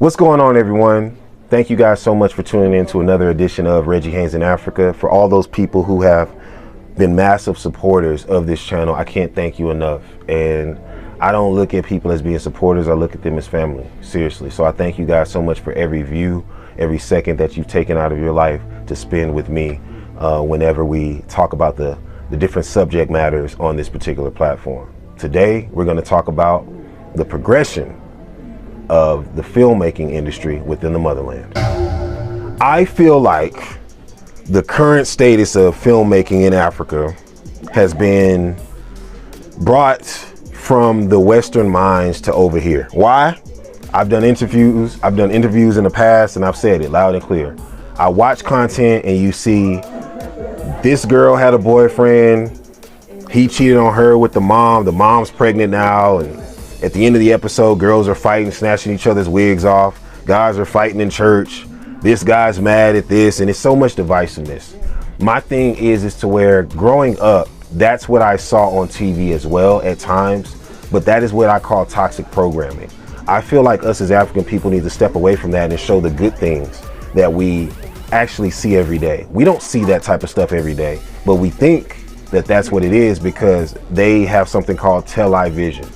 What's going on, everyone? Thank you guys so much for tuning in to another edition of Reggie Haynes in Africa. For all those people who have been massive supporters of this channel, I can't thank you enough. And I don't look at people as being supporters, I look at them as family, seriously. So I thank you guys so much for every view, every second that you've taken out of your life to spend with me whenever we talk about the different subject matters on this particular platform. Today, we're going to talk about the progression of the filmmaking industry within the motherland. I feel like the current status of filmmaking in Africa has been brought from the Western minds to over here. Why? I've done interviews in the past, and I've said it loud and clear. I watch content and you see this girl had a boyfriend, he cheated on her with the mom's pregnant now, and at the end of the episode, girls are fighting, snatching each other's wigs off. Guys are fighting in church. This guy's mad at this, and it's so much divisiveness. My thing is to where growing up, that's what I saw on TV as well at times, but that is what I call toxic programming. I feel like us as African people need to step away from that and show the good things that we actually see every day. We don't see that type of stuff every day, but we think that that's what it is because they have something called television.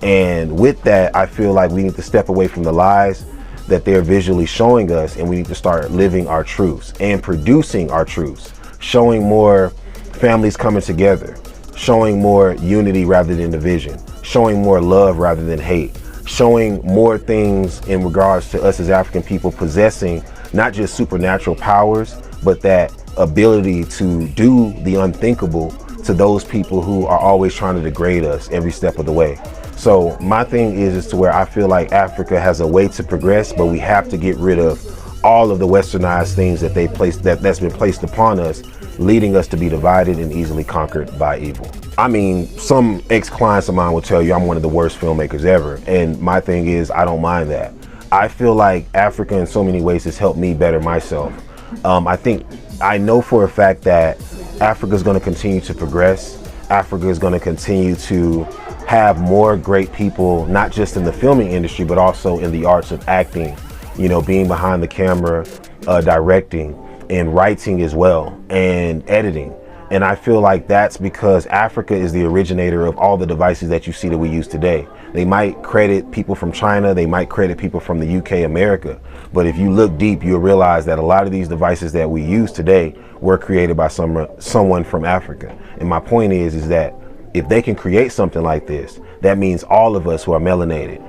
And with that, I feel like we need to step away from the lies that they're visually showing us, and we need to start living our truths and producing our truths, showing more families coming together, showing more unity rather than division, showing more love rather than hate, showing more things in regards to us as African people possessing not just supernatural powers, but that ability to do the unthinkable to those people who are always trying to degrade us every step of the way. So my thing is to where I feel like Africa has a way to progress, but we have to get rid of all of the westernized things that that's been placed upon us, leading us to be divided and easily conquered by evil. I mean, some ex-clients of mine will tell you I'm one of the worst filmmakers ever. And my thing is, I don't mind that. I feel like Africa in so many ways has helped me better myself. I know for a fact that Africa is going to continue to progress. Africa is going to continue to have more great people, not just in the filming industry, but also in the arts of acting, you know, being behind the camera, directing and writing as well, and editing. And I feel like that's because Africa is the originator of all the devices that you see that we use today. They might credit people from China, they might credit people from the UK, America, but if you look deep, you'll realize that a lot of these devices that we use today were created by someone from Africa. And my point is that if they can create something like this, that means all of us who are melanated,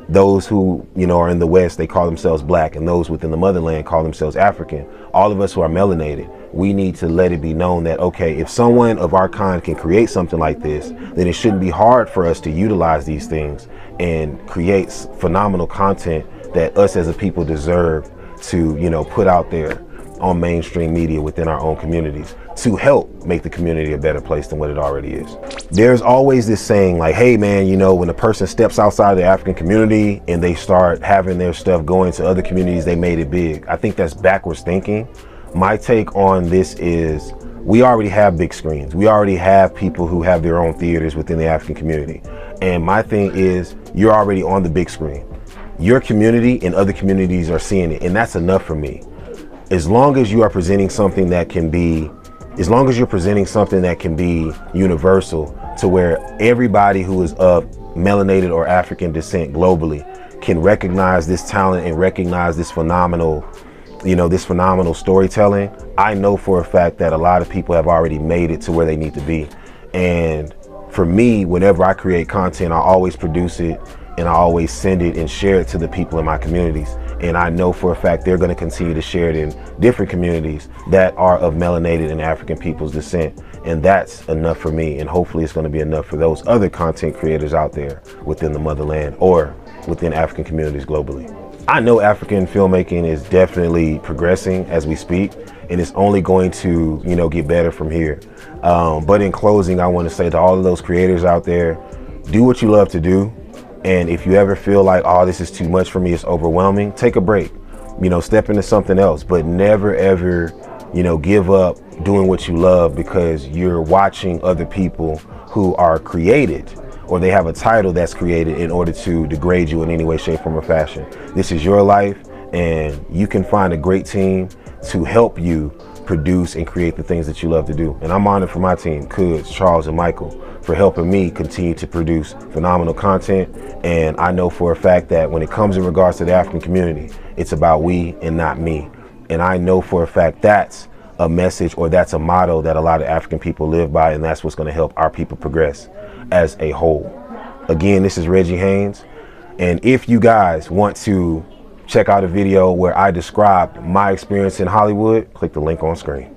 those who, you know, are in the West, they call themselves black, and those within the motherland call themselves African. All of us who are melanated, we need to let it be known that, okay, if someone of our kind can create something like this, then it shouldn't be hard for us to utilize these things and create phenomenal content that us as a people deserve to, you know, put out there on mainstream media within our own communities to help make the community a better place than what it already is. There's always this saying like, hey man, you know, when a person steps outside of the African community and they start having their stuff going to other communities, they made it big. I think that's backwards thinking. My take on this is we already have big screens. We already have people who have their own theaters within the African community. And my thing is, you're already on the big screen. Your community and other communities are seeing it, and that's enough for me. As long as you are presenting something that can be, universal to where everybody who is of melanated or African descent globally can recognize this talent and recognize this phenomenal, you know, this phenomenal storytelling, I know for a fact that a lot of people have already made it to where they need to be. And for me, whenever I create content, I always produce it and I always send it and share it to the people in my communities. And I know for a fact they're going to continue to share it in different communities that are of melanated and African people's descent. And that's enough for me. And hopefully it's going to be enough for those other content creators out there within the motherland or within African communities globally. I know African filmmaking is definitely progressing as we speak, and it's only going to, you know, get better from here. But in closing, I want to say to all of those creators out there, do what you love to do. And if you ever feel like, oh, this is too much for me, it's overwhelming, take a break, you know, step into something else, but never ever, you know, give up doing what you love because you're watching other people who are created or they have a title that's created in order to degrade you in any way, shape, form, or fashion. This is your life, and you can find a great team to help you produce and create the things that you love to do. And I'm honored for my team, Kudzi, Charles, and Michael, for helping me continue to produce phenomenal content. And I know for a fact that when it comes in regards to the African community, it's about we and not me. And I know for a fact that's a message, or that's a motto that a lot of African people live by, and that's what's going to help our people progress as a whole. Again, this is Reggie Haynes, and if you guys want to check out a video where I described my experience in Hollywood, click the link on screen.